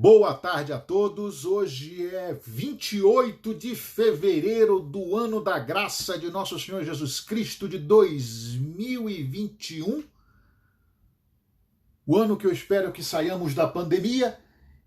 Boa tarde a todos. Hoje é 28 de fevereiro do ano da graça de Nosso Senhor Jesus Cristo de 2021. O ano que eu espero que saiamos da pandemia.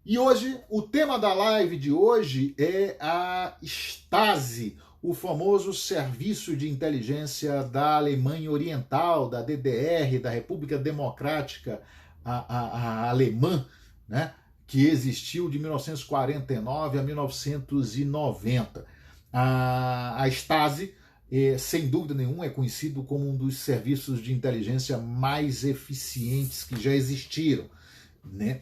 E hoje, o tema da live de hoje é a Stasi, o famoso serviço de inteligência da Alemanha Oriental, da DDR, da República Democrática a Alemã, né? Que existiu de 1949 a 1990. A Stasi, sem dúvida nenhuma, é conhecido como um dos serviços de inteligência mais eficientes que já existiram, né?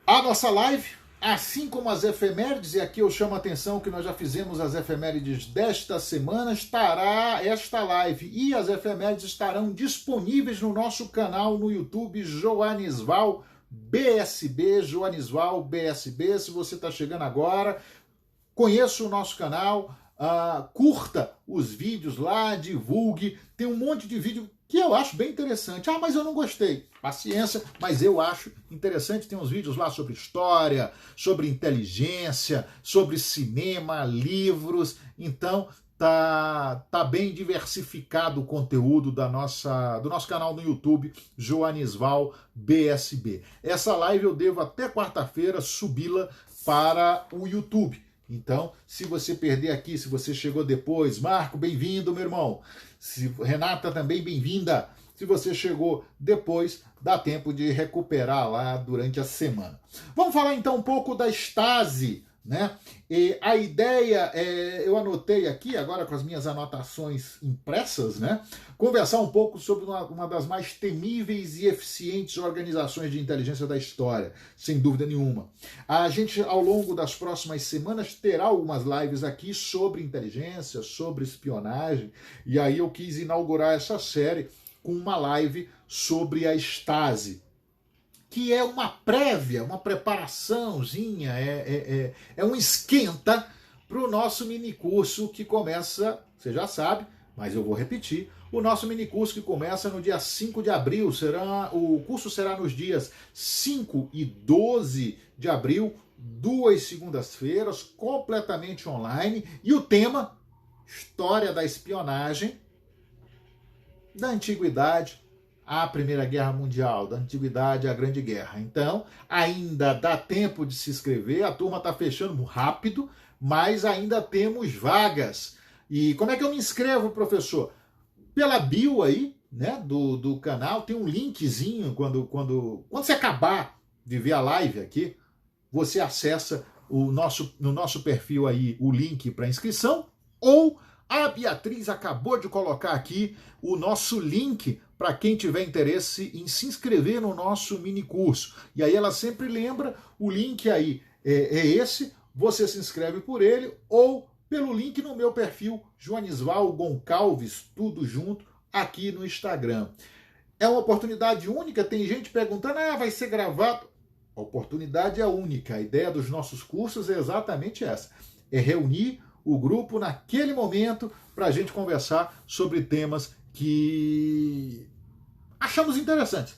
A nossa live, assim como as efemérides, e aqui eu chamo a atenção que nós já fizemos as efemérides desta semana, estará esta live e as efemérides estarão disponíveis no nosso canal no YouTube, Joanisval BSB, Joanisval BSB. Se você está chegando agora, conheça o nosso canal, curta os vídeos lá, divulgue. Tem um monte de vídeo que eu acho bem interessante. Ah, mas eu não gostei. Paciência, mas eu acho interessante. Tem uns vídeos lá sobre história, sobre inteligência, sobre cinema, livros. Então, tá bem diversificado o conteúdo do nosso canal no YouTube, Joanisval BSB. Essa live eu devo até quarta-feira subi-la para o YouTube. Então, se você perder aqui, se você chegou depois, Marco, bem-vindo, meu irmão. Renata, também bem-vinda. Se você chegou depois, dá tempo de recuperar lá durante a semana. Vamos falar então um pouco da Stasi, né? E a ideia, eu anotei aqui, agora com as minhas anotações impressas, né? Conversar um pouco sobre uma das mais temíveis e eficientes organizações de inteligência da história, sem dúvida nenhuma. A gente, ao longo das próximas semanas, terá algumas lives aqui sobre inteligência, sobre espionagem, e aí eu quis inaugurar essa série com uma live sobre a Stasi, que é uma prévia, uma preparaçãozinha, é um esquenta para o nosso minicurso que começa, você já sabe, mas eu vou repetir, o nosso minicurso que começa no dia 5 de abril, o curso será nos dias 5 e 12 de abril, 2 segundas-feiras, completamente online, e o tema, História da Espionagem, da Antiguidade à Primeira Guerra Mundial, da Antiguidade à Grande Guerra. Então, ainda dá tempo de se inscrever, a turma está fechando rápido, mas ainda temos vagas. E como é que eu me inscrevo, professor? Pela bio aí, né, do canal, tem um linkzinho, quando você acabar de ver a live aqui, você acessa no nosso perfil aí o link para inscrição, ou a Beatriz acabou de colocar aqui o nosso link para quem tiver interesse em se inscrever no nosso minicurso. E aí ela sempre lembra, o link aí é esse, você se inscreve por ele, ou pelo link no meu perfil, Joanisval Goncalves, tudo junto, aqui no Instagram. É uma oportunidade única, tem gente perguntando, vai ser gravado? A oportunidade é única, a ideia dos nossos cursos é exatamente essa, é reunir o grupo naquele momento para a gente conversar sobre temas que achamos interessantes.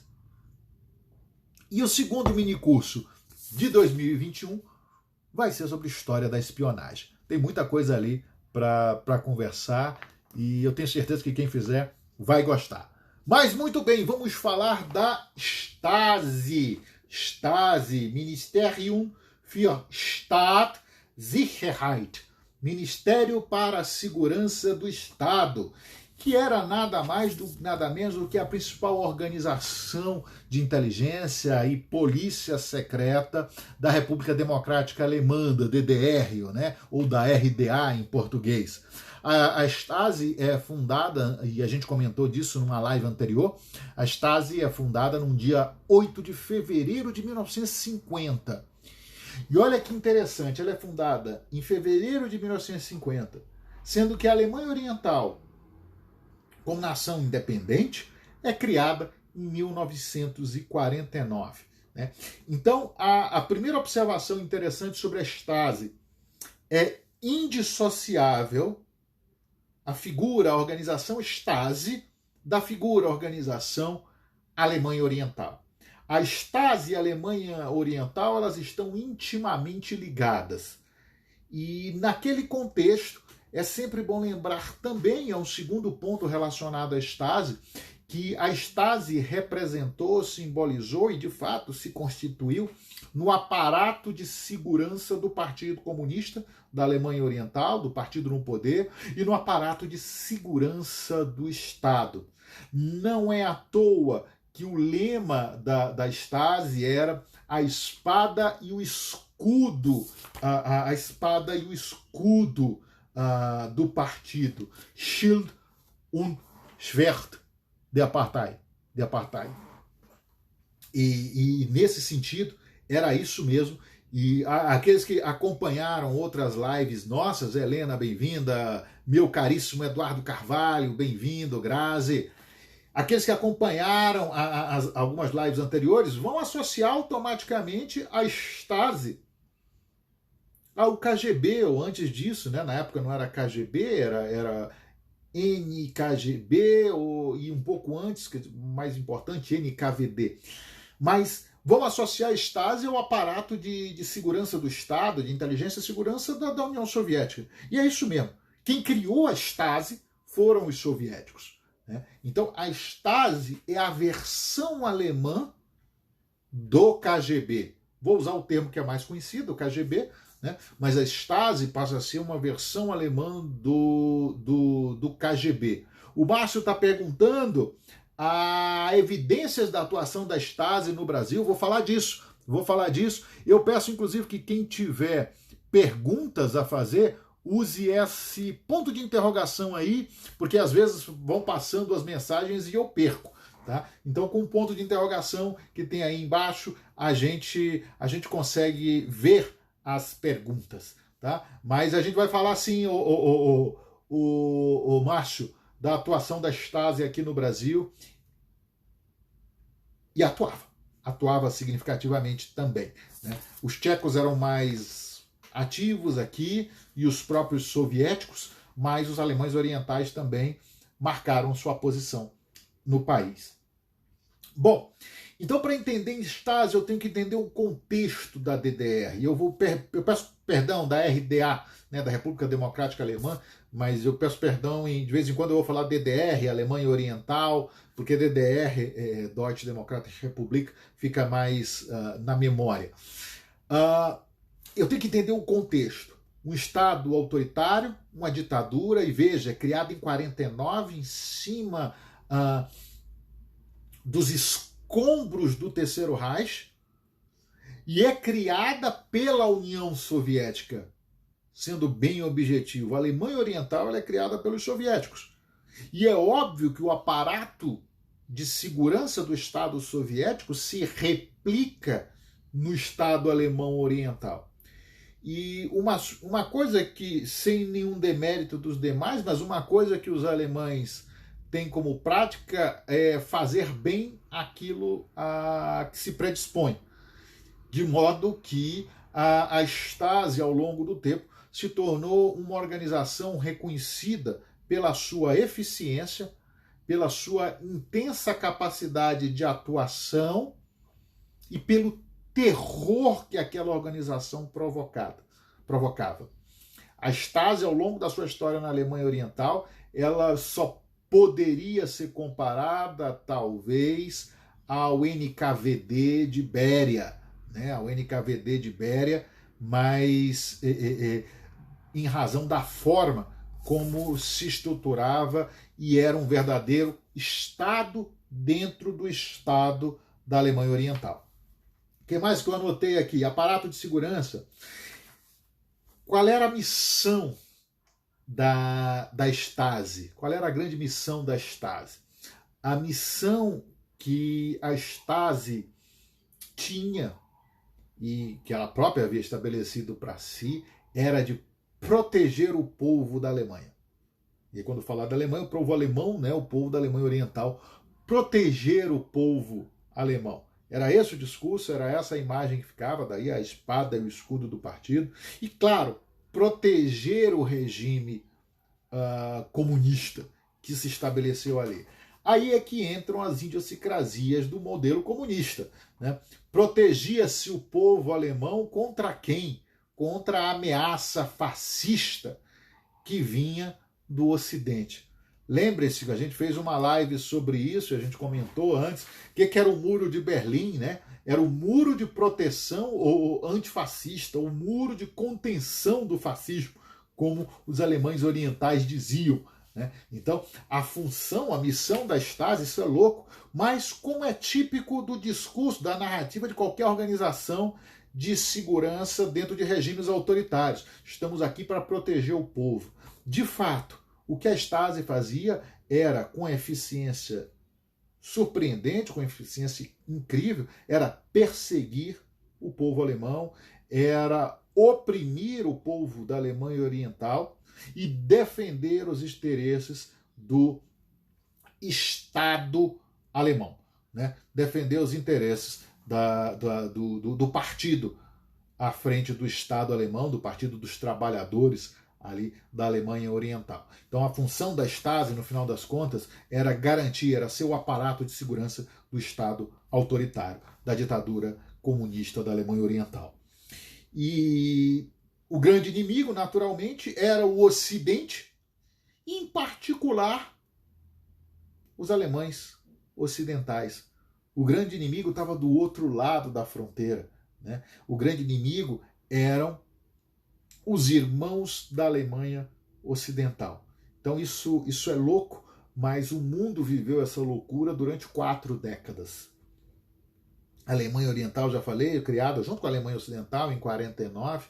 E o segundo minicurso de 2021 vai ser sobre história da espionagem. Tem muita coisa ali para conversar e eu tenho certeza que quem fizer vai gostar. Mas muito bem, vamos falar da Stasi. Stasi, Ministerium für Staatssicherheit. Ministério para a Segurança do Estado, que era nada menos do que a principal organização de inteligência e polícia secreta da República Democrática Alemã, da DDR, né? Ou da RDA em português. A Stasi é fundada, e a gente comentou disso numa live anterior, a Stasi é fundada no dia 8 de fevereiro de 1950. E olha que interessante, ela é fundada em fevereiro de 1950, sendo que a Alemanha Oriental, como nação independente, é criada em 1949. Né? Então, a primeira observação interessante sobre a Stasi é indissociável a organização Stasi, da figura organização Alemanha Oriental. A Stasi e a Alemanha Oriental, elas estão intimamente ligadas. E naquele contexto, é sempre bom lembrar também, é um segundo ponto relacionado à Stasi, que a Stasi representou, simbolizou e de fato se constituiu no aparato de segurança do Partido Comunista da Alemanha Oriental, do partido no poder, e no aparato de segurança do Estado. Não é à toa que o lema da Stasi era a espada e o escudo, a espada e o escudo do partido, Schild und Schwert de Apartheid. E nesse sentido, era isso mesmo. E aqueles que acompanharam outras lives nossas, Helena, bem-vinda, meu caríssimo Eduardo Carvalho, bem-vindo, Grazi. Aqueles que acompanharam algumas lives anteriores vão associar automaticamente a Stasi ao KGB, ou antes disso, né? Na época não era KGB, era NKGB, e um pouco antes, mais importante, NKVD. Mas vamos associar a Stasi ao aparato de segurança do Estado, de inteligência e segurança da União Soviética. E é isso mesmo. Quem criou a Stasi foram os soviéticos. Né? Então, a Stasi é a versão alemã do KGB. Vou usar o termo que é mais conhecido, o KGB, né? Mas a Stasi passa a ser uma versão alemã do KGB. O Márcio está perguntando evidências da atuação da Stasi no Brasil. Vou falar disso. Eu peço, inclusive, que quem tiver perguntas a fazer, use esse ponto de interrogação aí, porque às vezes vão passando as mensagens e eu perco. Tá? Então, com o ponto de interrogação que tem aí embaixo, a gente consegue ver as perguntas. Tá? Mas a gente vai falar sim, o Márcio, da atuação da Stasi aqui no Brasil. E atuava significativamente também. Né? Os tchecos eram mais ativos aqui e os próprios soviéticos, mas os alemães orientais também marcaram sua posição no país. Bom, então para entender Stasi eu tenho que entender o contexto da DDR. E eu peço perdão da RDA, né, da República Democrática Alemã, mas eu peço perdão, de vez em quando eu vou falar DDR, Alemanha Oriental, porque DDR, Deutsche Demokratische Republik, fica mais na memória. Eu tenho que entender o contexto. Um Estado autoritário, uma ditadura, e veja, criado em 49, em cima dos escombros do Terceiro Reich, e é criada pela União Soviética, sendo bem objetivo. A Alemanha Oriental ela é criada pelos soviéticos. E é óbvio que o aparato de segurança do Estado soviético se replica no Estado alemão oriental. E uma coisa que, sem nenhum demérito dos demais, mas uma coisa que os alemães têm como prática é fazer bem aquilo a que se predispõe. De modo que a Stasi, ao longo do tempo, se tornou uma organização reconhecida pela sua eficiência, pela sua intensa capacidade de atuação e pelo terror que aquela organização provocava. A Stasi, ao longo da sua história na Alemanha Oriental, ela só poderia ser comparada, talvez, ao NKVD de Béria, né? Ao NKVD de Béria, mas em razão da forma como se estruturava e era um verdadeiro Estado dentro do Estado da Alemanha Oriental. O que mais que eu anotei aqui? Aparato de segurança. Qual era a missão da Stasi? Qual era a grande missão da Stasi? A missão que a Stasi tinha e que ela própria havia estabelecido para si era de proteger o povo da Alemanha. E quando falar da Alemanha, o povo alemão, né, o povo da Alemanha Oriental, proteger o povo alemão. Era esse o discurso, era essa a imagem que ficava, daí a espada e o escudo do partido. E, claro, proteger o regime comunista que se estabeleceu ali. Aí é que entram as idiosincrasias do modelo comunista, né? Protegia-se o povo alemão contra quem? Contra a ameaça fascista que vinha do Ocidente. Lembre-se que a gente fez uma live sobre isso, a gente comentou antes, o que era o Muro de Berlim, né? Era o muro de proteção ou antifascista, o muro de contenção do fascismo, como os alemães orientais diziam, né? Então, a função, a missão da Stasi, isso é louco, mas como é típico do discurso, da narrativa de qualquer organização de segurança dentro de regimes autoritários. Estamos aqui para proteger o povo. De fato, o que a Stasi fazia era, com eficiência surpreendente, com eficiência incrível, era perseguir o povo alemão, era oprimir o povo da Alemanha Oriental e defender os interesses do Estado alemão, né? Defender os interesses do partido à frente do Estado alemão, do Partido dos Trabalhadores ali da Alemanha Oriental. Então a função da Stasi, no final das contas, era garantir, era ser o aparato de segurança do Estado autoritário, da ditadura comunista da Alemanha Oriental. E o grande inimigo, naturalmente, era o Ocidente, em particular os alemães ocidentais. O grande inimigo estava do outro lado da fronteira, né? O grande inimigo eram os irmãos da Alemanha Ocidental. Então isso é louco, mas o mundo viveu essa loucura durante 4 décadas. A Alemanha Oriental, já falei, criada junto com a Alemanha Ocidental em 49,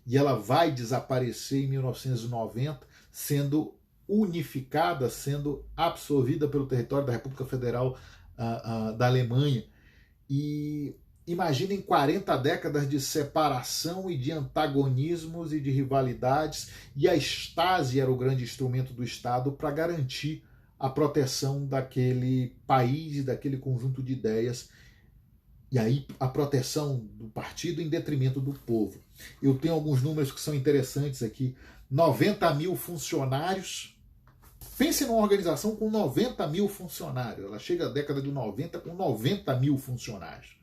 e ela vai desaparecer em 1990, sendo unificada, sendo absorvida pelo território da República Federal da Alemanha. E imaginem 40 décadas de separação e de antagonismos e de rivalidades, e a Stasi era o grande instrumento do Estado para garantir a proteção daquele país e daquele conjunto de ideias, e aí a proteção do partido em detrimento do povo. Eu tenho alguns números que são interessantes aqui. 90 mil funcionários. Pense numa organização com 90 mil funcionários. Ela chega à década de 90 com 90 mil funcionários.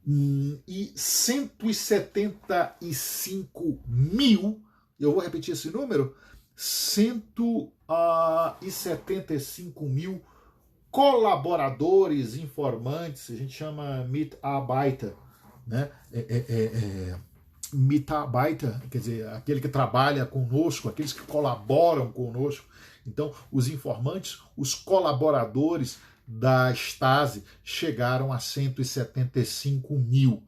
E 175 mil, eu vou repetir esse número, 175 mil colaboradores, informantes, a gente chama Mitarbeiter, né? Mitarbeiter, quer dizer, aquele que trabalha conosco, aqueles que colaboram conosco. Então, os informantes, os colaboradores da Stasi chegaram a 175 mil.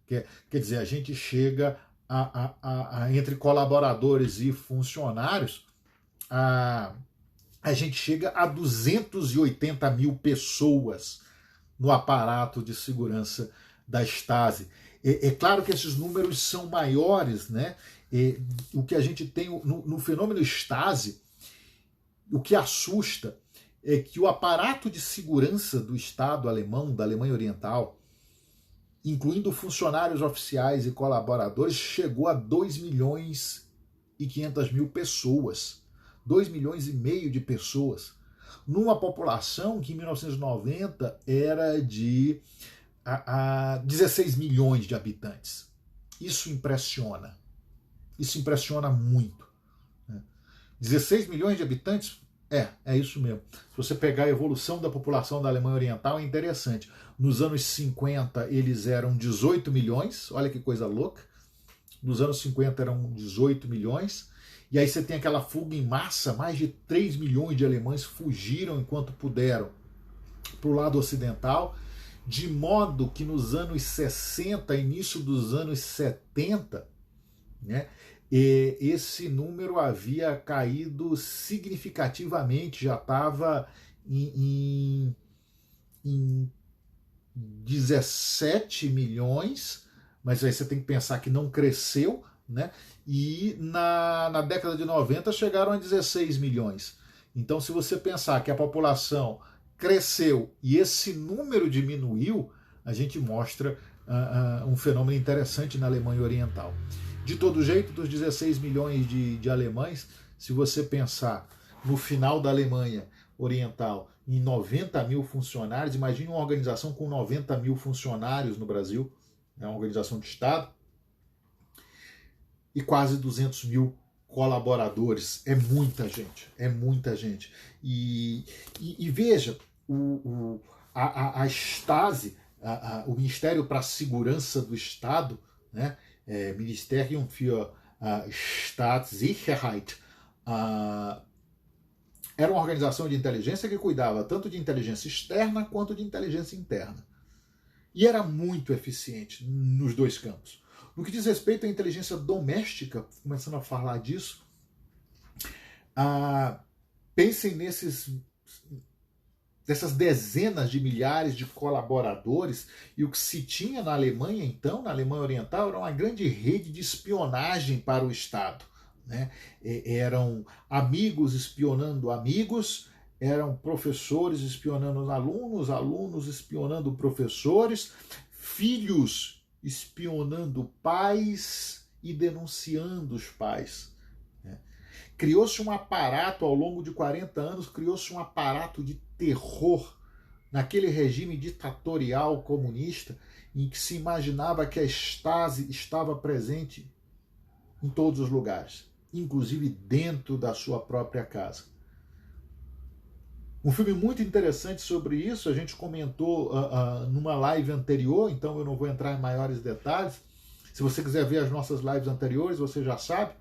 Quer dizer, a gente chega entre colaboradores e funcionários, a gente chega a 280 mil pessoas no aparato de segurança da Stasi. É claro que esses números são maiores, né? O que a gente tem no fenômeno Stasi, o que assusta é que o aparato de segurança do Estado alemão, da Alemanha Oriental, incluindo funcionários oficiais e colaboradores, chegou a 2 milhões e 500 mil pessoas. 2 milhões e meio de pessoas, numa população que em 1990 era de 16 milhões de habitantes. Isso impressiona muito. 16 milhões de habitantes, é isso mesmo. Se você pegar a evolução da população da Alemanha Oriental, é interessante. Nos anos 50 eles eram 18 milhões, olha que coisa louca. Nos anos 50 eram 18 milhões. E aí você tem aquela fuga em massa, mais de 3 milhões de alemães fugiram enquanto puderam para o lado ocidental, de modo que nos anos 60, início dos anos 70, né, esse número havia caído significativamente, já estava em 17 milhões, mas aí você tem que pensar que não cresceu, né? E na década de 90 chegaram a 16 milhões. Então, se você pensar que a população cresceu e esse número diminuiu, a gente mostra um fenômeno interessante na Alemanha Oriental. De todo jeito, dos 16 milhões de alemães, se você pensar no final da Alemanha, Oriental em 90 mil funcionários. Imagine uma organização com 90 mil funcionários no Brasil, é uma organização de Estado, e quase 200 mil colaboradores. É muita gente, é muita gente. E veja, a Stasi, o Ministério para a Segurança do Estado, né, Ministerium für Staatssicherheit, era uma organização de inteligência que cuidava tanto de inteligência externa quanto de inteligência interna. E era muito eficiente nos dois campos. No que diz respeito à inteligência doméstica, começando a falar disso, pensem dessas dezenas de milhares de colaboradores, e o que se tinha na Alemanha, então, na Alemanha Oriental, era uma grande rede de espionagem para o Estado. Né? Eram amigos espionando amigos, eram professores espionando alunos, alunos espionando professores, filhos espionando pais e denunciando os pais. Né? Criou-se um aparato, ao longo de 40 anos, criou-se um aparato de terror naquele regime ditatorial comunista em que se imaginava que a Stasi estava presente em todos os lugares, inclusive dentro da sua própria casa. Um filme muito interessante sobre isso, a gente comentou numa live anterior, então eu não vou entrar em maiores detalhes. Se você quiser ver as nossas lives anteriores, você já sabe.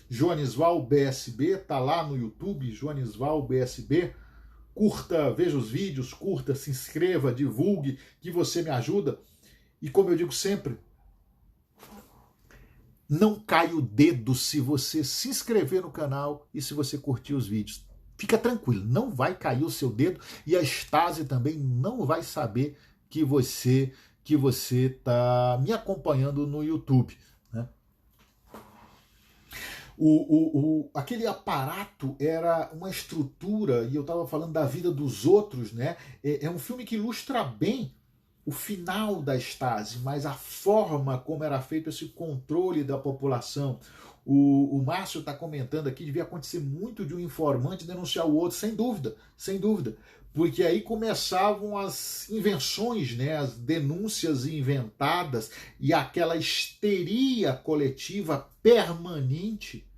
Joanisval BSB, está lá no YouTube, Joanisval BSB. Curta, veja os vídeos, curta, se inscreva, divulgue, que você me ajuda. E como eu digo sempre, não cai o dedo se você se inscrever no canal e se você curtir os vídeos. Fica tranquilo, não vai cair o seu dedo e a Stasi também não vai saber que você está me acompanhando no YouTube. Né? Aquele aparato era uma estrutura, e eu estava falando da vida dos outros, né? É um filme que ilustra bem o final da Stasi, mas a forma como era feito esse controle da população. O Márcio está comentando aqui, devia acontecer muito de um informante denunciar o outro, sem dúvida, porque aí começavam as invenções, né, as denúncias inventadas e aquela histeria coletiva permanente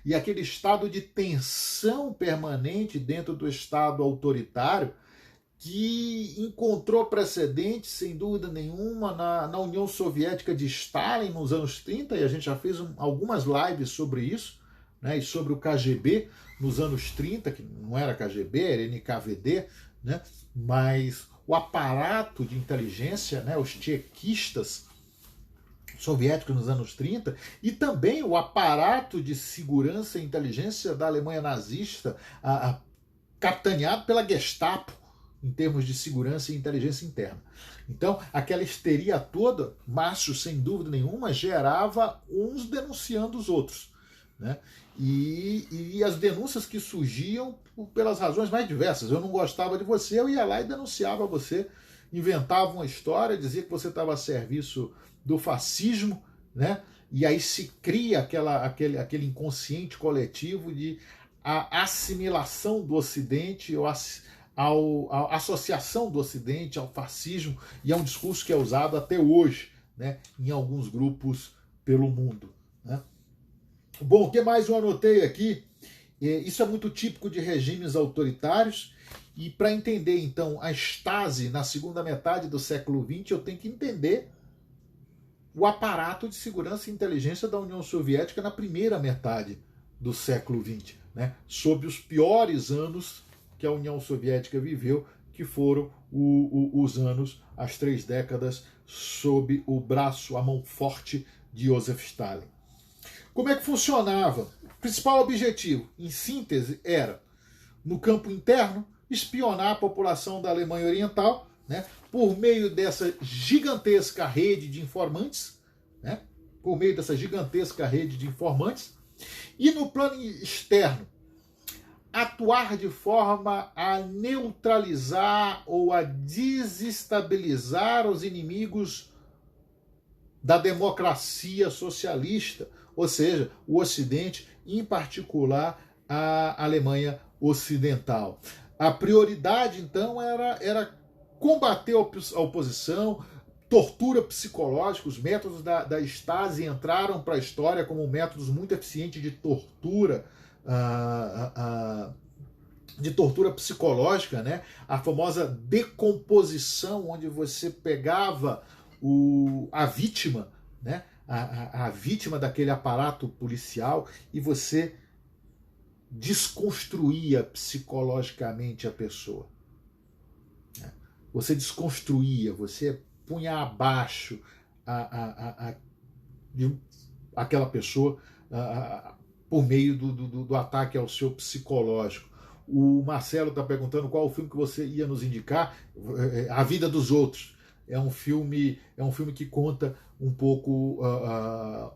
e aquele estado de tensão permanente dentro do Estado autoritário, que encontrou precedente, sem dúvida nenhuma, na União Soviética de Stalin nos anos 30, e a gente já fez algumas lives sobre isso, né, e sobre o KGB nos anos 30, que não era KGB, era NKVD, né, mas o aparato de inteligência, né, os tchequistas soviéticos nos anos 30, e também o aparato de segurança e inteligência da Alemanha nazista, capitaneado pela Gestapo, em termos de segurança e inteligência interna. Então, aquela histeria toda, Márcio, sem dúvida nenhuma, gerava uns denunciando os outros. Né? E as denúncias que surgiam pelas razões mais diversas. Eu não gostava de você, eu ia lá e denunciava você, inventava uma história, dizia que você estava a serviço do fascismo, né? E aí se cria aquele inconsciente coletivo de a assimilação do Ocidente, ou a associação do Ocidente ao fascismo, e é um discurso que é usado até hoje, né, em alguns grupos pelo mundo. Né? Bom, o que mais eu anotei aqui? Isso é muito típico de regimes autoritários, e para entender, então, a Stasi na segunda metade do século XX, eu tenho que entender o aparato de segurança e inteligência da União Soviética na primeira metade do século XX, né, sob os piores anos que a União Soviética viveu, que foram os anos, as 3 décadas, sob o braço, a mão forte de Joseph Stalin. Como é que funcionava? O principal objetivo, em síntese, era, no campo interno, espionar a população da Alemanha Oriental, né, por meio dessa gigantesca rede de informantes, né, e no plano externo, atuar de forma a neutralizar ou a desestabilizar os inimigos da democracia socialista, ou seja, o Ocidente, em particular a Alemanha Ocidental. A prioridade, então, era combater a oposição, tortura psicológica. Os métodos da Stasi entraram para a história como métodos muito eficientes de tortura, de tortura psicológica, né? A famosa decomposição, onde você pegava a vítima, né? A vítima daquele aparato policial, e você desconstruía psicologicamente a pessoa. Você desconstruía, você punha abaixo aquela pessoa por meio do ataque ao seu psicológico. O Marcelo está perguntando qual o filme que você ia nos indicar. A Vida dos Outros. É um filme que conta um pouco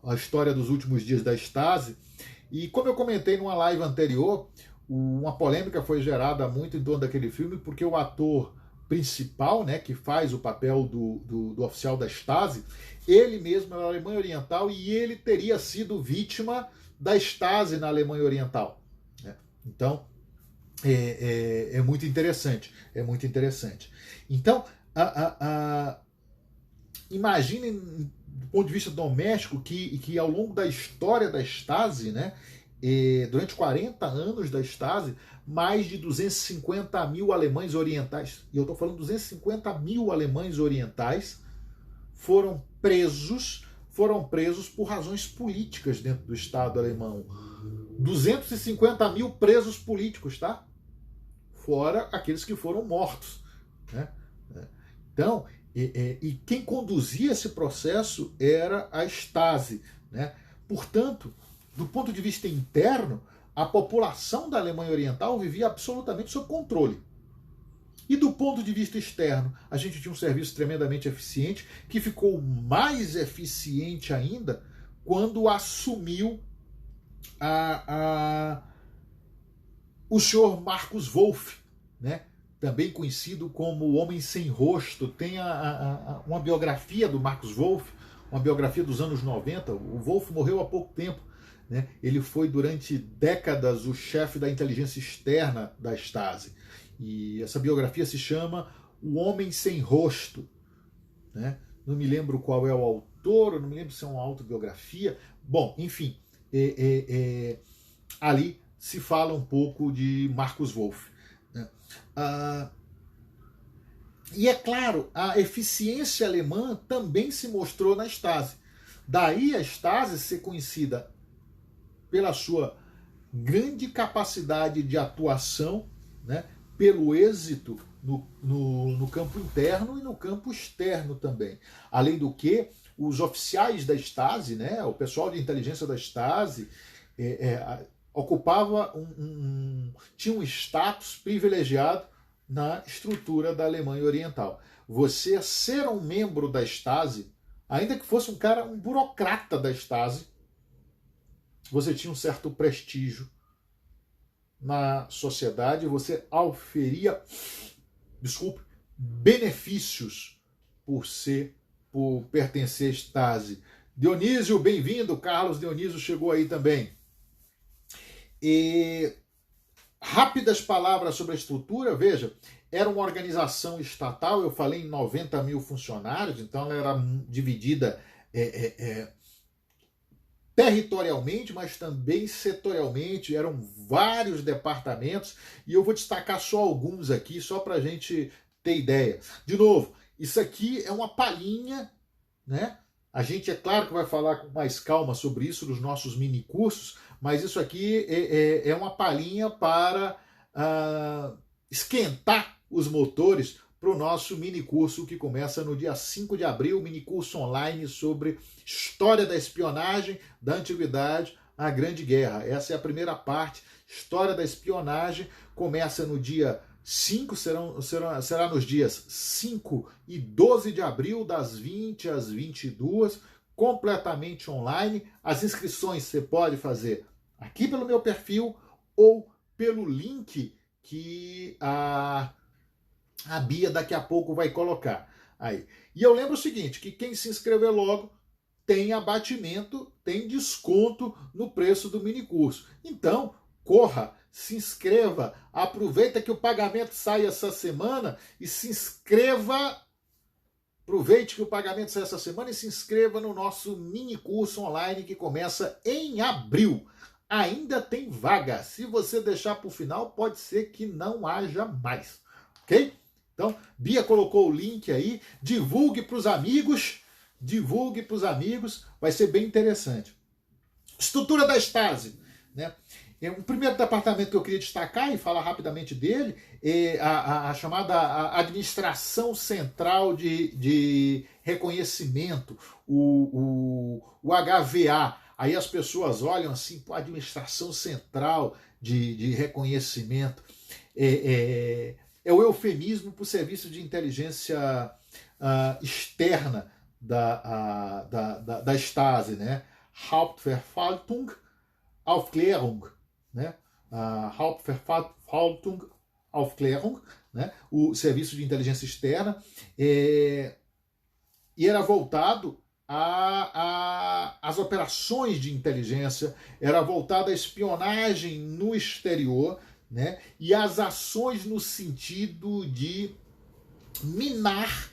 a história dos últimos dias da Stasi. E como eu comentei numa live anterior, uma polêmica foi gerada muito em torno daquele filme, porque o ator principal, né, que faz o papel do oficial da Stasi, ele mesmo era da Alemanha Oriental e ele teria sido vítima da Stasi na Alemanha Oriental. Né? Então, é muito interessante. É muito interessante. Então, imaginem, do ponto de vista doméstico, que ao longo da história da Stasi, né, durante 40 anos da Stasi, mais de 250 mil alemães orientais, e eu estou falando 250 mil alemães orientais, foram presos por razões políticas dentro do Estado alemão. 250 mil presos políticos, tá? Fora aqueles que foram mortos. Né? Então, e quem conduzia esse processo era a Stasi. Né? Portanto, do ponto de vista interno, a população da Alemanha Oriental vivia absolutamente sob controle. E do ponto de vista externo, a gente tinha um serviço tremendamente eficiente, que ficou mais eficiente ainda quando assumiu o senhor Markus Wolf, né? Também conhecido como o Homem Sem Rosto. Tem uma biografia do Markus Wolf, uma biografia dos anos 90. O Wolf morreu há pouco tempo. Né? Ele foi durante décadas o chefe da inteligência externa da Stasi. E essa biografia se chama O Homem Sem Rosto. Né? Não me lembro qual é o autor, não me lembro se é uma autobiografia. Bom, enfim, ali se fala um pouco de Markus Wolf. Né? E é claro, a eficiência alemã também se mostrou na Stasi. Daí a Stasi ser conhecida pela sua grande capacidade de atuação, né, pelo êxito no campo interno e no campo externo também. Além do que, os oficiais da Stasi, né, o pessoal de inteligência da Stasi, ocupava tinha um status privilegiado na estrutura da Alemanha Oriental. Você ser um membro da Stasi, ainda que fosse um burocrata da Stasi, você tinha um certo prestígio na sociedade, você auferia, benefícios por pertencer à Stasi. Dionísio, bem-vindo. Carlos Dionísio chegou aí também. E rápidas palavras sobre a estrutura. Veja, era uma organização estatal, eu falei em 90 mil funcionários, então ela era dividida territorialmente, mas também setorialmente. Eram vários departamentos, e eu vou destacar só alguns aqui, só para a gente ter ideia. De novo, isso aqui é uma palhinha, né? A gente, é claro que vai falar com mais calma sobre isso nos nossos mini cursos, mas isso aqui é uma palhinha para esquentar os motores para o nosso mini curso que começa no dia 5 de abril, mini curso online sobre história da espionagem da antiguidade à Grande Guerra. Essa é a primeira parte, história da espionagem, começa no dia 5, será nos dias 5 e 12 de abril, das 20 às 22, completamente online. As inscrições você pode fazer aqui pelo meu perfil ou pelo link que a Bia daqui a pouco vai colocar aí. E eu lembro o seguinte, que quem se inscrever logo tem abatimento, tem desconto no preço do mini curso. Então, corra, se inscreva, aproveita que o pagamento sai essa semana e se inscreva. Aproveite que o pagamento sai essa semana e se inscreva no nosso mini curso online que começa em abril. Ainda tem vaga. Se você deixar para o final, pode ser que não haja mais. Ok? Então, Bia colocou o link aí. Divulgue para os amigos. Divulgue para os amigos. Vai ser bem interessante. Estrutura da Stasi, né? O primeiro departamento que eu queria destacar e falar rapidamente dele é a chamada Administração Central de Reconhecimento, o HVA. Aí as pessoas olham assim, pô, Administração Central de Reconhecimento. É o eufemismo para o Serviço de Inteligência Externa da Stasi, né? Hauptverwaltung, Aufklärung, né? Hauptverwaltung, Aufklärung, né? O Serviço de Inteligência Externa, e era voltado às operações de inteligência, era voltado à espionagem no exterior, né? E às ações no sentido de minar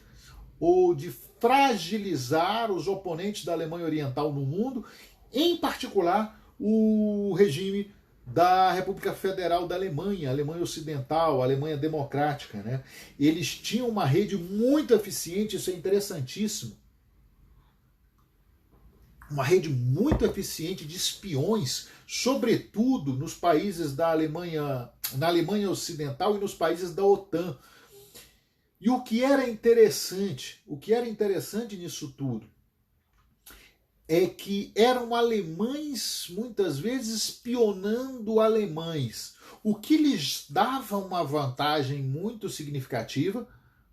ou de fragilizar os oponentes da Alemanha Oriental no mundo, em particular o regime da República Federal da Alemanha, Alemanha Ocidental, Alemanha Democrática, né? Eles tinham uma rede muito eficiente, isso é interessantíssimo, uma rede muito eficiente de espiões, sobretudo nos países da Alemanha, na Alemanha Ocidental e nos países da OTAN. E o que era interessante nisso tudo é que eram alemães, muitas vezes, espionando alemães, o que lhes dava uma vantagem muito significativa,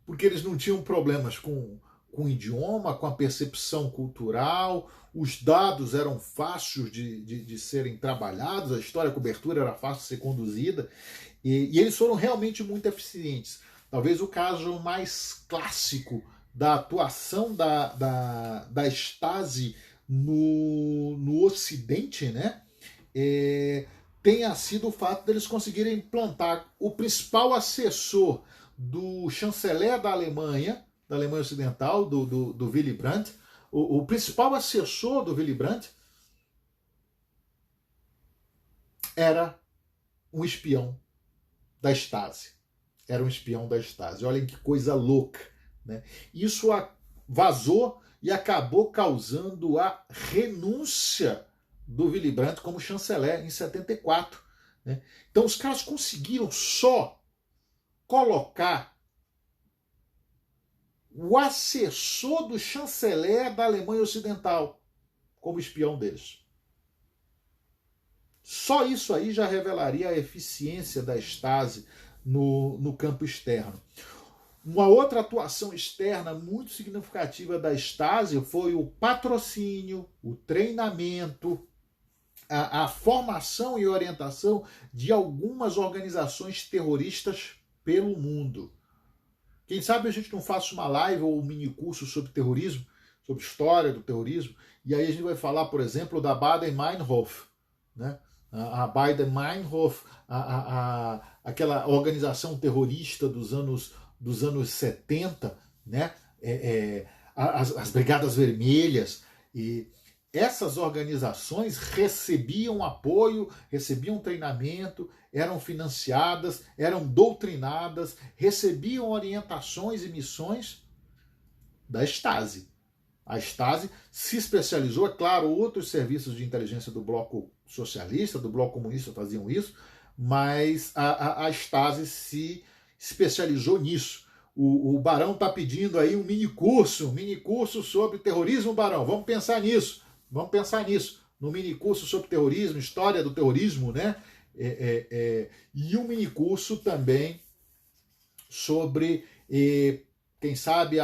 porque eles não tinham problemas com o idioma, com a percepção cultural, os dados eram fáceis de serem trabalhados, a história, a cobertura era fácil de ser conduzida, e eles foram realmente muito eficientes. Talvez o caso mais clássico da atuação da Stasi no Ocidente, né, tenha sido o fato deles conseguirem implantar o principal assessor do chanceler da Alemanha Ocidental, do Willy Brandt, o principal assessor do Willy Brandt era um espião da Stasi. Era um espião da Stasi. Olhem que coisa louca, né? Isso vazou e acabou causando a renúncia do Willy Brandt como chanceler em 74. Né? Então os caras conseguiram só colocar o assessor do chanceler da Alemanha Ocidental como espião deles. Só isso aí já revelaria a eficiência da Stasi no campo externo. Uma outra atuação externa muito significativa da Stasi foi o patrocínio, o treinamento, a formação e orientação de algumas organizações terroristas pelo mundo. Quem sabe a gente não faça uma live ou um mini curso sobre terrorismo, sobre história do terrorismo, e aí a gente vai falar, por exemplo, da Baader-Meinhof, né? A Baader-Meinhof, aquela organização terrorista dos anos 70, né? As Brigadas Vermelhas, e essas organizações recebiam apoio, recebiam treinamento, eram financiadas, eram doutrinadas, recebiam orientações e missões da Stasi. A Stasi se especializou, é claro, outros serviços de inteligência do bloco socialista, do bloco comunista faziam isso, mas a Stasi se especializou nisso. O Barão está pedindo aí um mini curso sobre terrorismo, Barão. Vamos pensar nisso, no mini curso sobre terrorismo, história do terrorismo, né? E um mini curso também sobre, quem sabe,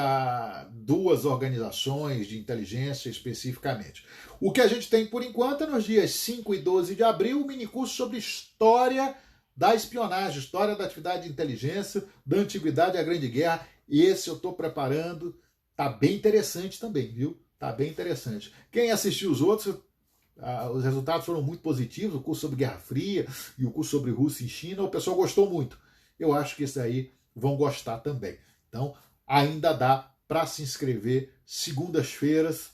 duas organizações de inteligência especificamente. O que a gente tem por enquanto é nos dias 5 e 12 de abril, um mini curso sobre história da espionagem, história da atividade de inteligência, da antiguidade à Grande Guerra. Esse eu estou preparando, tá bem interessante também, viu? Tá bem interessante. Quem assistiu os outros Os resultados foram muito positivos, o curso sobre Guerra Fria e o curso sobre Rússia e China, o pessoal gostou muito. Eu acho que esse aí vão gostar também. Então, ainda dá para se inscrever segundas-feiras,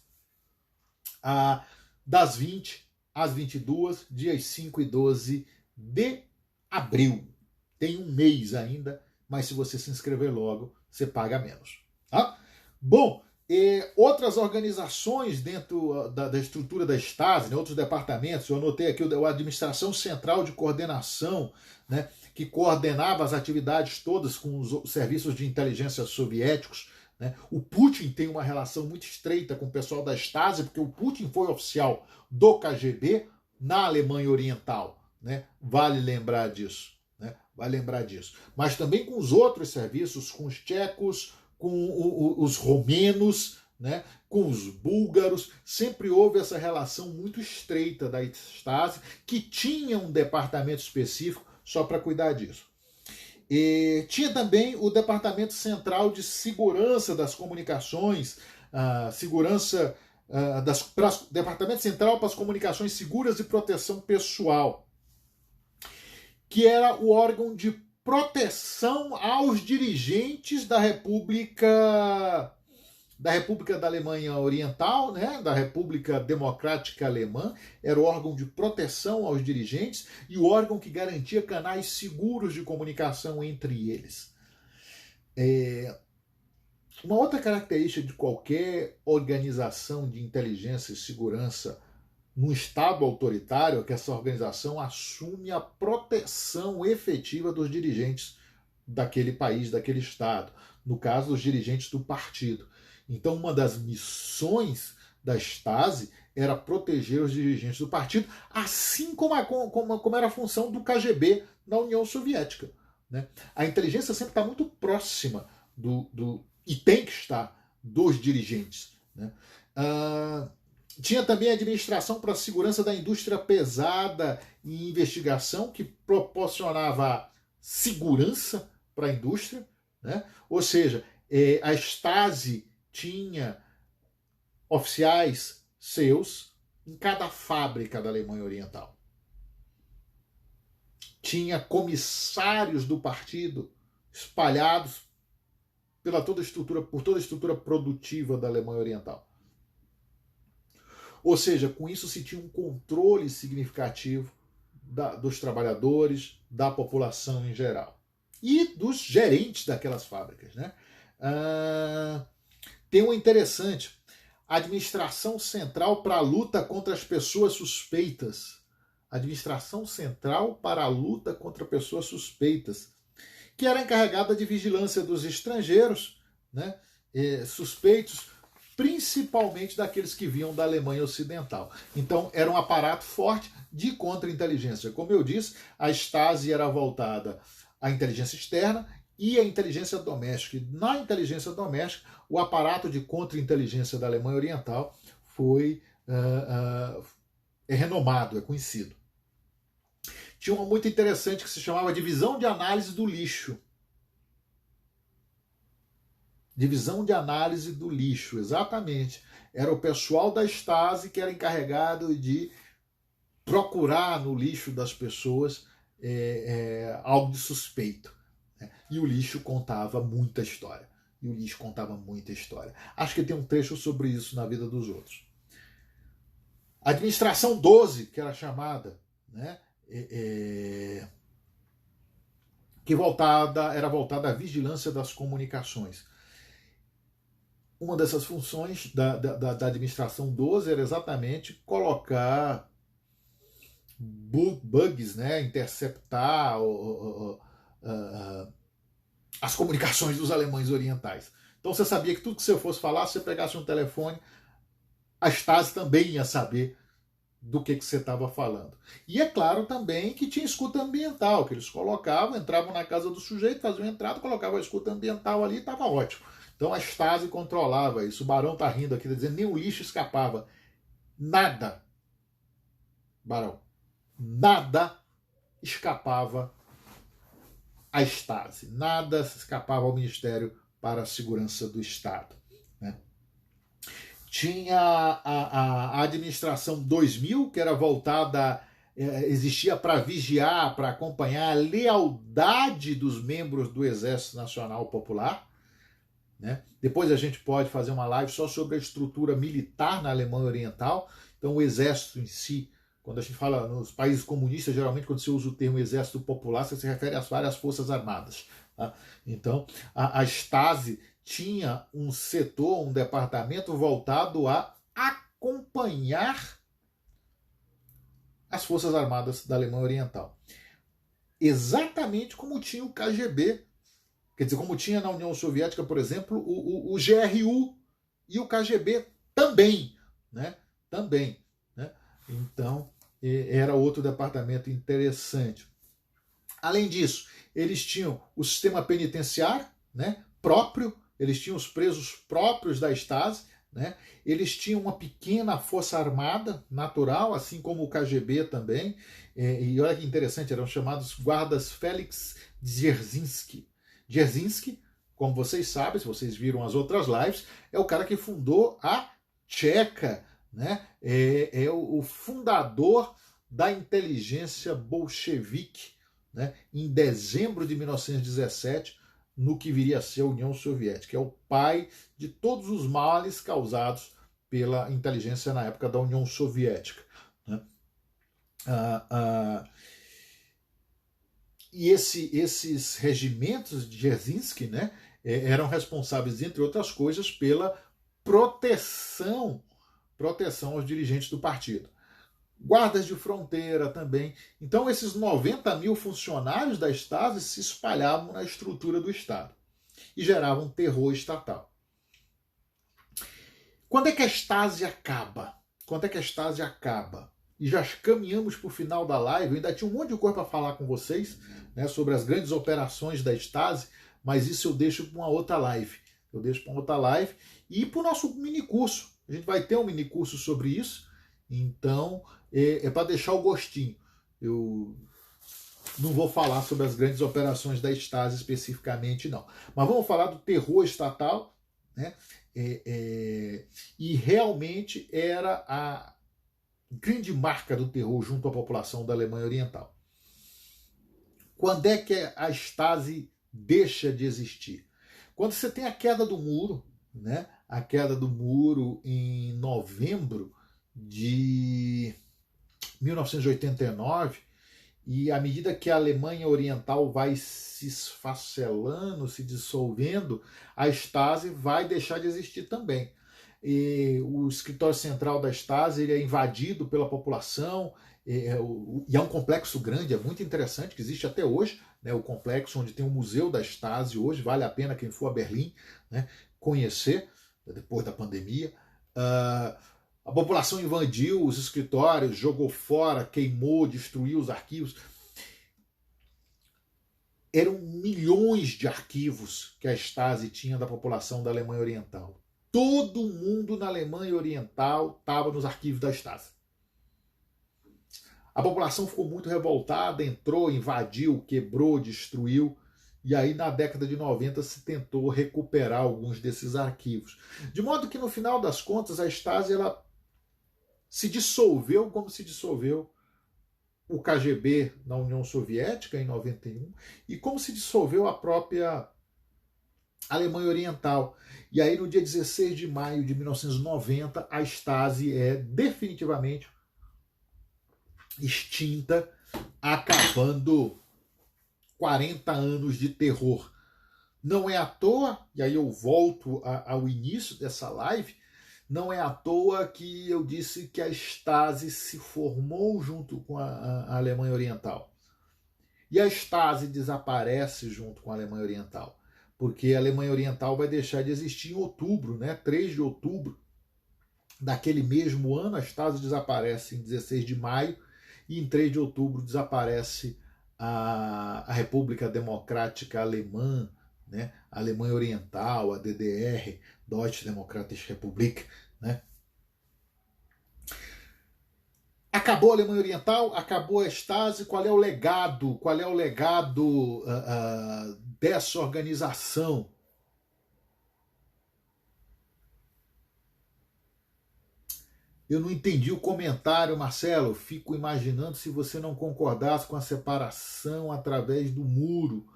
das 20 às 22, dias 5 e 12 de abril. Tem um mês ainda, mas se você se inscrever logo, você paga menos. Tá? Bom, outras organizações dentro da estrutura da Stasi, né, outros departamentos, eu anotei aqui a Administração Central de Coordenação, né, que coordenava as atividades todas com os serviços de inteligência soviéticos. Né? O Putin tem uma relação muito estreita com o pessoal da Stasi, porque o Putin foi oficial do KGB na Alemanha Oriental. Né? Vale lembrar disso. Né? Vale lembrar disso. Mas também com os outros serviços, com os tchecos, com os romenos, né? Com os búlgaros. Sempre houve essa relação muito estreita da Stasi, que tinha um departamento específico só para cuidar disso. E tinha também o Departamento Central de Segurança das Comunicações, Departamento Central para as Comunicações Seguras e Proteção Pessoal, que era o órgão de proteção aos dirigentes da República da Alemanha Oriental, né, da República Democrática Alemã, era o órgão de proteção aos dirigentes e o órgão que garantia canais seguros de comunicação entre eles. Uma outra característica de qualquer organização de inteligência e segurança num Estado autoritário é que essa organização assume a proteção efetiva dos dirigentes daquele país, daquele Estado. No caso, os dirigentes do partido. Então, uma das missões da Stasi era proteger os dirigentes do partido, assim como era a função do KGB na União Soviética. Né? A inteligência sempre está muito próxima e tem que estar dos dirigentes. Né? Tinha também a Administração para a Segurança da Indústria Pesada e Investigação, que proporcionava segurança para a indústria. Né? Ou seja, a Stasi tinha oficiais seus em cada fábrica da Alemanha Oriental. Tinha comissários do partido espalhados por toda a estrutura produtiva da Alemanha Oriental. Ou seja, com isso se tinha um controle significativo dos trabalhadores, da população em geral. E dos gerentes daquelas fábricas. Né? Tem um interessante, Administração Central para a Luta contra as Pessoas Suspeitas. Administração Central para a Luta contra Pessoas Suspeitas, que era encarregada de vigilância dos estrangeiros, né, suspeitos, principalmente daqueles que vinham da Alemanha Ocidental. Então, era um aparato forte de contra-inteligência. Como eu disse, a Stasi era voltada à inteligência externa e à inteligência doméstica. E na inteligência doméstica, o aparato de contra-inteligência da Alemanha Oriental foi renomado, é conhecido. Tinha uma muito interessante que se chamava Divisão de Análise do Lixo. Divisão de Análise do Lixo, exatamente. Era o pessoal da Stasi que era encarregado de procurar no lixo das pessoas algo de suspeito. Né? E o lixo contava muita história. Acho que tem um trecho sobre isso na vida dos outros. Administração 12, que era chamada, né? Que era voltada à vigilância das comunicações. Uma dessas funções da administração 12 era exatamente colocar bugs, né, interceptar as comunicações dos alemães orientais. Então você sabia que tudo que você fosse falar, se você pegasse um telefone, a Stasi também ia saber do que você estava falando. E é claro também que tinha escuta ambiental, que eles colocavam, entravam na casa do sujeito, faziam a entrada, colocavam a escuta ambiental ali e estava ótimo. Então a Stasi controlava isso. O Barão está rindo aqui, dizendo nem o lixo escapava. Nada, Barão, nada escapava à Stasi. Nada escapava ao Ministério para a Segurança do Estado. Né? tinha a administração 2000, que era voltada, existia para vigiar, para acompanhar a lealdade dos membros do Exército Nacional Popular. Né? Depois a gente pode fazer uma live só sobre a estrutura militar na Alemanha Oriental. Então o exército em si, quando a gente fala nos países comunistas, geralmente quando você usa o termo exército popular, você se refere às várias forças armadas. Tá? Então a Stasi tinha um setor, um departamento voltado a acompanhar as forças armadas da Alemanha Oriental. Exatamente como tinha o KGB. Quer dizer, como tinha na União Soviética, por exemplo, o GRU e o KGB também. Né? Também. Né? Então, era outro departamento interessante. Além disso, eles tinham o sistema penitenciário, né, próprio, eles tinham os presos próprios da Stasi, né, eles tinham uma pequena força armada natural, assim como o KGB também, e olha que interessante, eram chamados guardas Felix Dzerzhinsky. Dzerzhinsky, como vocês sabem, se vocês viram as outras lives, é o cara que fundou a Tcheca, né? É o fundador da inteligência bolchevique, né? Em dezembro de 1917, no que viria a ser a União Soviética. É o pai de todos os males causados pela inteligência na época da União Soviética. Né? E esses regimentos de Dzerzhinsky, né, eram responsáveis, entre outras coisas, pela proteção aos dirigentes do partido. Guardas de fronteira também. Então, esses 90 mil funcionários da Stasi se espalhavam na estrutura do Estado e geravam terror estatal. Quando é que a Stasi acaba? Quando é que a Stasi acaba? E já caminhamos para o final da live. Eu ainda tinha um monte de coisa para falar com vocês, né, sobre as grandes operações da Stasi, mas isso eu deixo para uma outra live. Eu deixo para uma outra live e para o nosso minicurso. A gente vai ter um minicurso sobre isso, então é para deixar o gostinho. Eu não vou falar sobre as grandes operações da Stasi especificamente, não. Mas vamos falar do terror estatal, né? E realmente era a grande marca do terror junto à população da Alemanha Oriental. Quando é que a Stasi deixa de existir? Quando você tem a queda do muro, né? A queda do muro em novembro de 1989, e à medida que a Alemanha Oriental vai se esfacelando, se dissolvendo, a Stasi vai deixar de existir também. E o escritório central da Stasi ele é invadido pela população, e é um complexo grande, é muito interessante, que existe até hoje, né, o complexo onde tem o Museu da Stasi hoje, vale a pena quem for a Berlim, né, conhecer, depois da pandemia. A população invadiu os escritórios, jogou fora, queimou, destruiu os arquivos. Eram milhões de arquivos que a Stasi tinha da população da Alemanha Oriental. Todo mundo na Alemanha Oriental estava nos arquivos da Stasi. A população ficou muito revoltada, entrou, invadiu, quebrou, destruiu. E aí, na década de 90, se tentou recuperar alguns desses arquivos. De modo que, no final das contas, a Stasi ela se dissolveu como se dissolveu o KGB na União Soviética, em 91, e como se dissolveu a própria Alemanha Oriental. E aí, no dia 16 de maio de 1990, a Stasi é definitivamente extinta, acabando 40 anos de terror. Não é à toa, e aí eu volto ao início dessa live, não é à toa que eu disse que a Stasi se formou junto com a Alemanha Oriental. E a Stasi desaparece junto com a Alemanha Oriental, porque a Alemanha Oriental vai deixar de existir em outubro, né? 3 de outubro daquele mesmo ano, a Stasi desaparece em 16 de maio, e em 3 de outubro desaparece a República Democrática Alemã, né? A Alemanha Oriental, a DDR, Deutsche Demokratische Republik, né? Acabou a Alemanha Oriental, acabou a Stasi. Qual é o legado? Qual é o legado dessa organização? Eu não entendi o comentário, Marcelo. Fico imaginando se você não concordasse com a separação através do muro.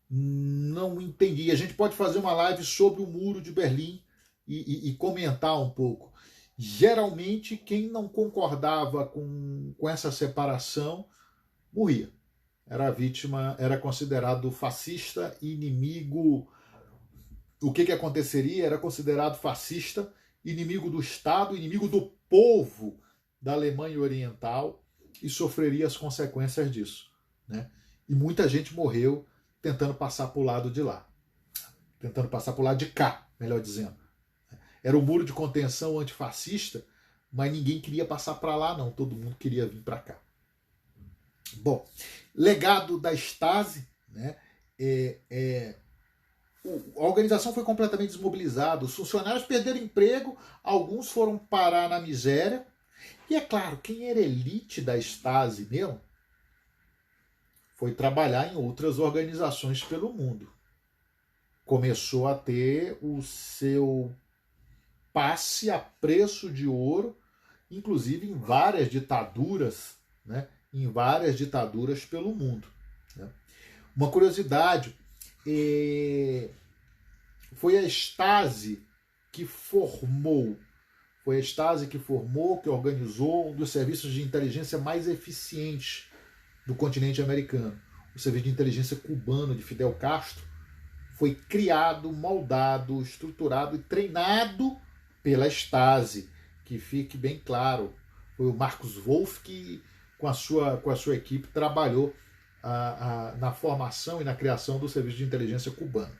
Não entendi. A gente pode fazer uma live sobre o muro de Berlim e comentar um pouco. Geralmente, quem não concordava com essa separação morria. Era vítima, era considerado fascista, inimigo. O que aconteceria? Era considerado fascista, inimigo do Estado, inimigo do povo da Alemanha Oriental e sofreria as consequências disso, né? E muita gente morreu tentando passar para o lado de lá, tentando passar para o lado de cá, melhor dizendo. Era um muro de contenção antifascista, mas ninguém queria passar para lá, não. Todo mundo queria vir para cá. Bom, legado da Stasi, né? A organização foi completamente desmobilizada, os funcionários perderam emprego, alguns foram parar na miséria. E é claro, quem era elite da Stasi mesmo foi trabalhar em outras organizações pelo mundo. Começou a ter o seu passe a preço de ouro, inclusive em várias ditaduras, né? Em várias ditaduras pelo mundo, né? Uma curiosidade, foi a Stasi que formou, que organizou um dos serviços de inteligência mais eficientes do continente americano. O serviço de inteligência cubano de Fidel Castro foi criado, moldado, estruturado e treinado pela Stasi, que fique bem claro. Foi o Marcus Wolf que, com a sua equipe, trabalhou na formação e na criação do serviço de inteligência cubano.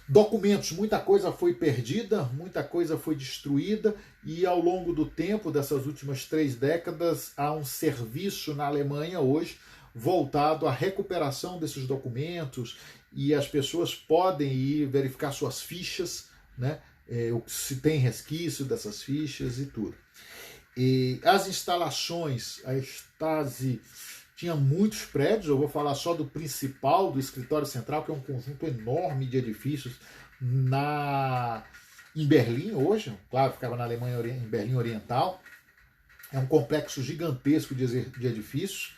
Documentos, muita coisa foi perdida, muita coisa foi destruída, e ao longo do tempo, dessas últimas 3 décadas, há um serviço na Alemanha hoje voltado à recuperação desses documentos, e as pessoas podem ir verificar suas fichas, né? Se tem resquício dessas fichas e tudo. E as instalações, a Stasi tinha muitos prédios, eu vou falar só do principal, do escritório central, que é um conjunto enorme de edifícios em Berlim hoje, claro, ficava na Alemanha, em Berlim Oriental. É um complexo gigantesco de edifícios,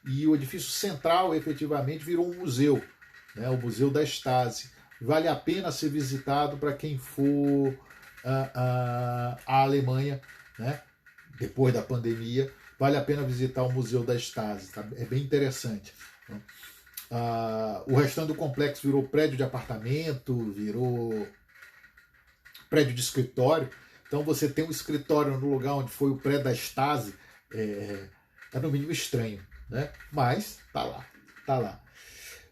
e o edifício central efetivamente virou um museu, né, o Museu da Stasi. Vale a pena ser visitado para quem for à Alemanha, né, depois da pandemia. Vale a pena visitar o Museu da Stasi, tá? É bem interessante. O restante do complexo virou prédio de apartamento, virou prédio de escritório. Então você tem um escritório no lugar onde foi o prédio da Stasi, é no mínimo estranho, né? Mas tá lá.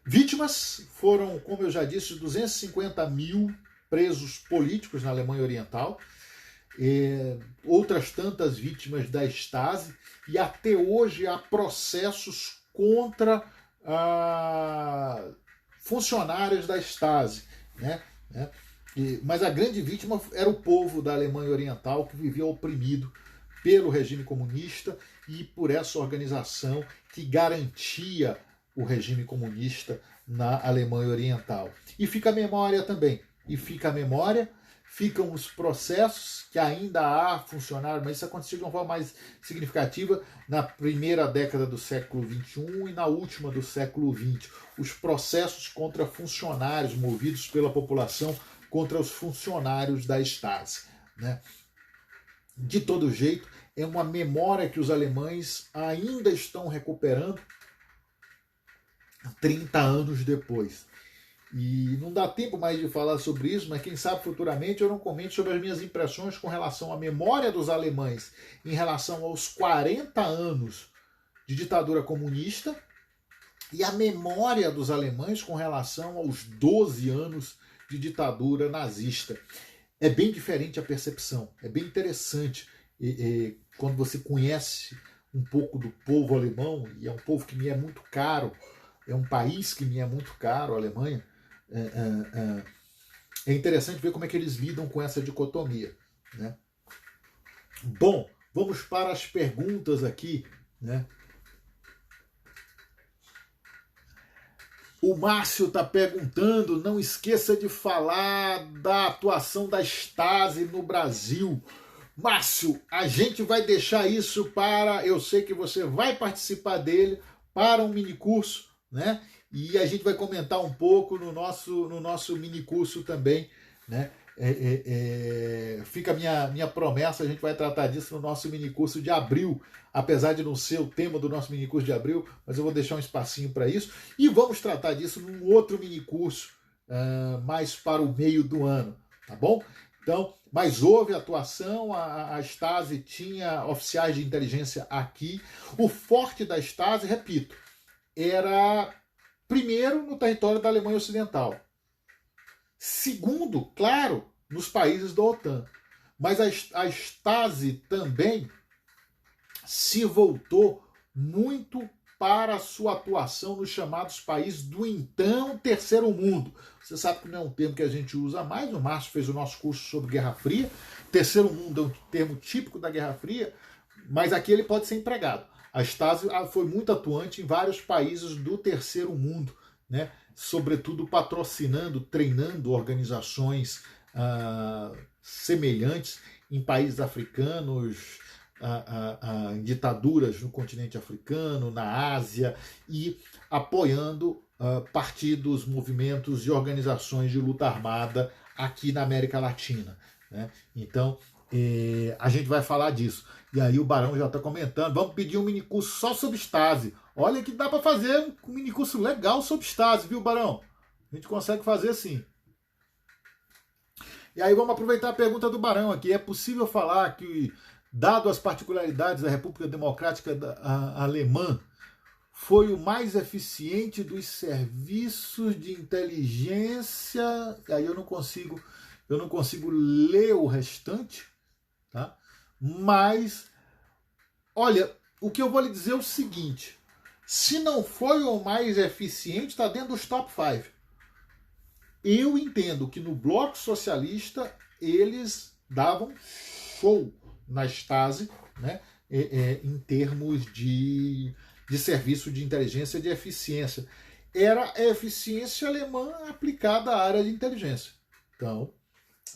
Vítimas foram, como eu já disse, 250 mil presos políticos na Alemanha Oriental. Outras tantas vítimas da Stasi, e até hoje há processos contra funcionários da Stasi, né? Mas a grande vítima era o povo da Alemanha Oriental, que vivia oprimido pelo regime comunista e por essa organização que garantia o regime comunista na Alemanha Oriental. E fica a memória também, ficam os processos, que ainda há funcionários, mas isso aconteceu de uma forma mais significativa na primeira década do século XXI e na última do século XX. Os processos contra funcionários movidos pela população contra os funcionários da Stasi, né? De todo jeito, é uma memória que os alemães ainda estão recuperando 30 anos depois. E não dá tempo mais de falar sobre isso, mas quem sabe futuramente eu não comente sobre as minhas impressões com relação à memória dos alemães em relação aos 40 anos de ditadura comunista e a memória dos alemães com relação aos 12 anos de ditadura nazista. É bem diferente a percepção, é bem interessante quando você conhece um pouco do povo alemão, e é um povo que me é muito caro, é um país que me é muito caro, a Alemanha. É interessante ver como é que eles lidam com essa dicotomia, né? Bom, vamos para as perguntas aqui, né? O Márcio está perguntando, não esqueça de falar da atuação da Stasi no Brasil. Márcio, a gente vai deixar isso para, eu sei que você vai participar dele, para um minicurso, né? E a gente vai comentar um pouco no nosso minicurso também, né? Fica a minha promessa, a gente vai tratar disso no nosso minicurso de abril, apesar de não ser o tema do nosso minicurso de abril, mas eu vou deixar um espacinho para isso. E vamos tratar disso num outro minicurso, mais para o meio do ano, tá bom? Então, mas houve atuação, a Stasi tinha oficiais de inteligência aqui. O forte da Stasi, repito, era primeiro no território da Alemanha Ocidental. Segundo, claro, nos países da OTAN. Mas a Stasi também se voltou muito para a sua atuação nos chamados países do então Terceiro Mundo. Você sabe que não é um termo que a gente usa mais, o Márcio fez o nosso curso sobre Guerra Fria. Terceiro Mundo é um termo típico da Guerra Fria, mas aqui ele pode ser empregado. A Stasi foi muito atuante em vários países do Terceiro Mundo, né? Sobretudo patrocinando, treinando organizações semelhantes em países africanos, em ditaduras no continente africano, na Ásia, e apoiando partidos, movimentos e organizações de luta armada aqui na América Latina, né? Então, a gente vai falar disso. E aí o Barão já está comentando, vamos pedir um minicurso só sobre Stasi. Olha que dá para fazer um minicurso legal sobre Stasi, viu, Barão? A gente consegue fazer sim. E aí vamos aproveitar a pergunta do Barão aqui. É possível falar que, dado as particularidades da República Democrática Alemã, foi o mais eficiente dos serviços de inteligência? E aí eu não consigo ler o restante, tá? Mas, olha, o que eu vou lhe dizer é o seguinte: se não foi o mais eficiente, está dentro dos top 5. Eu entendo que no Bloco Socialista eles davam show na Stasi, né, em termos de serviço de inteligência, de eficiência. Era a eficiência alemã aplicada à área de inteligência. Então,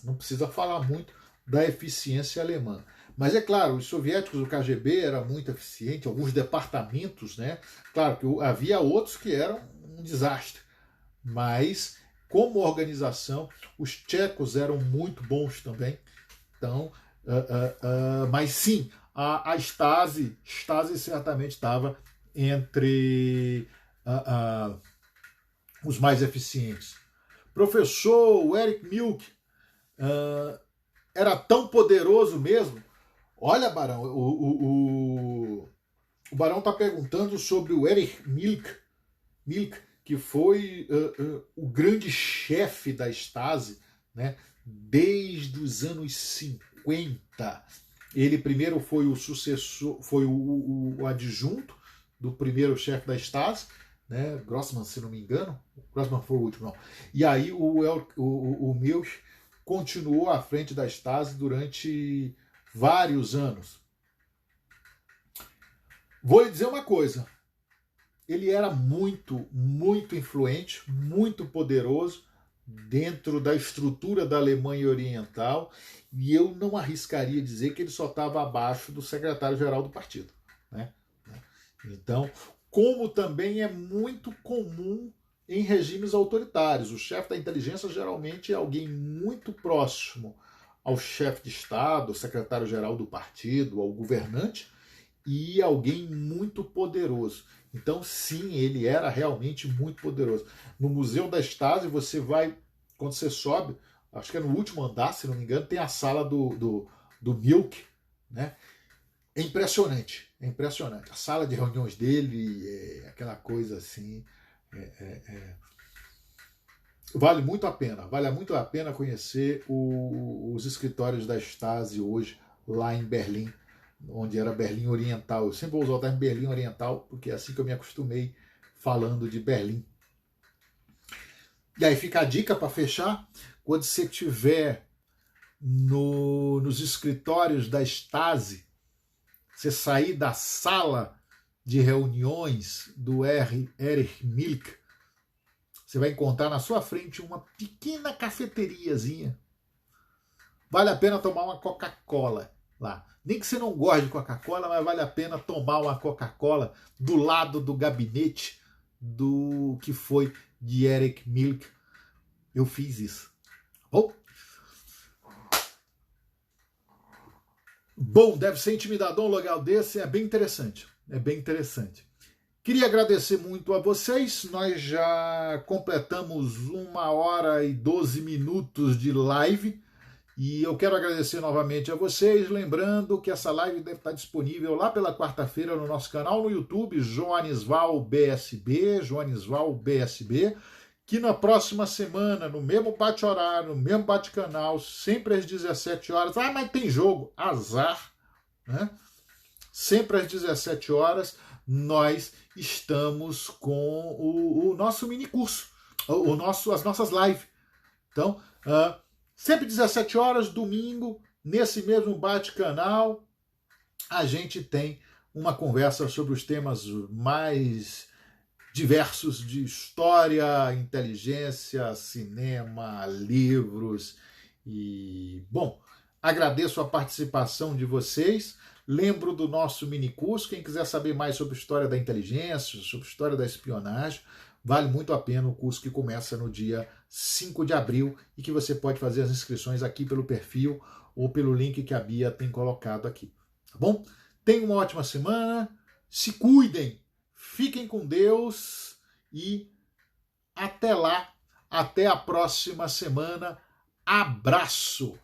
não precisa falar muito da eficiência alemã. Mas é claro, os soviéticos, o KGB era muito eficiente, alguns departamentos, né? Claro que havia outros que eram um desastre, mas como organização, os tchecos eram muito bons também. Então, mas sim, a Stasi certamente estava entre os mais eficientes. Professor Erich Milch era tão poderoso mesmo? Olha, Barão, o Barão está perguntando sobre o Erich Milch, que foi o grande chefe da Stasi, né, desde os anos 50. Ele primeiro foi o sucessor, foi o adjunto do primeiro chefe da Stasi, né, Grossman, se não me engano. Grossman foi o último, não. E aí o Milch continuou à frente da Stasi durante vários anos. Vou lhe dizer uma coisa: ele era muito, muito influente, muito poderoso dentro da estrutura da Alemanha Oriental, e eu não arriscaria dizer que ele só estava abaixo do secretário-geral do partido, né? Então, como também é muito comum em regimes autoritários, o chefe da inteligência geralmente é alguém muito próximo ao chefe de Estado, ao secretário-geral do partido, ao governante, e alguém muito poderoso. Então, sim, ele era realmente muito poderoso. No Museu da Stasi, você vai, quando você sobe, acho que é no último andar, se não me engano, tem a sala do Milch, né? É impressionante, é impressionante. A sala de reuniões dele é aquela coisa assim. Vale muito a pena conhecer os escritórios da Stasi hoje, lá em Berlim, onde era Berlim Oriental. Eu sempre vou usar o termo Berlim Oriental, porque é assim que eu me acostumei falando de Berlim. E aí fica a dica para fechar: quando você estiver nos escritórios da Stasi, você sair da sala de reuniões do Erich Milch, você vai encontrar na sua frente uma pequena cafeteriazinha. Vale a pena tomar uma Coca-Cola. lá. Nem que você não goste de Coca-Cola, mas vale a pena tomar uma Coca-Cola do lado do gabinete do que foi de Eric Milk. Eu fiz isso. Bom, deve ser intimidador um lugar desse, é bem interessante. É bem interessante. Queria agradecer muito a vocês. Nós já completamos 1h12 de live. E eu quero agradecer novamente a vocês, lembrando que essa live deve estar disponível lá pela quarta-feira no nosso canal no YouTube, Joanisval BSB, que na próxima semana, no mesmo bate-horário, no mesmo bate-canal, sempre às 17 horas. Ah, mas tem jogo. Azar, né? Sempre às 17 horas, nós estamos com o nosso mini curso, as nossas lives. Então, sempre 17 horas, domingo, nesse mesmo bate-canal, a gente tem uma conversa sobre os temas mais diversos de história, inteligência, cinema, livros. E, bom, agradeço a participação de vocês. Lembro do nosso minicurso. Quem quiser saber mais sobre a história da inteligência, sobre a história da espionagem, vale muito a pena o curso que começa no dia 5 de abril e que você pode fazer as inscrições aqui pelo perfil ou pelo link que a Bia tem colocado aqui. Tá bom? Tenham uma ótima semana. Se cuidem. Fiquem com Deus e até lá, até a próxima semana. Abraço!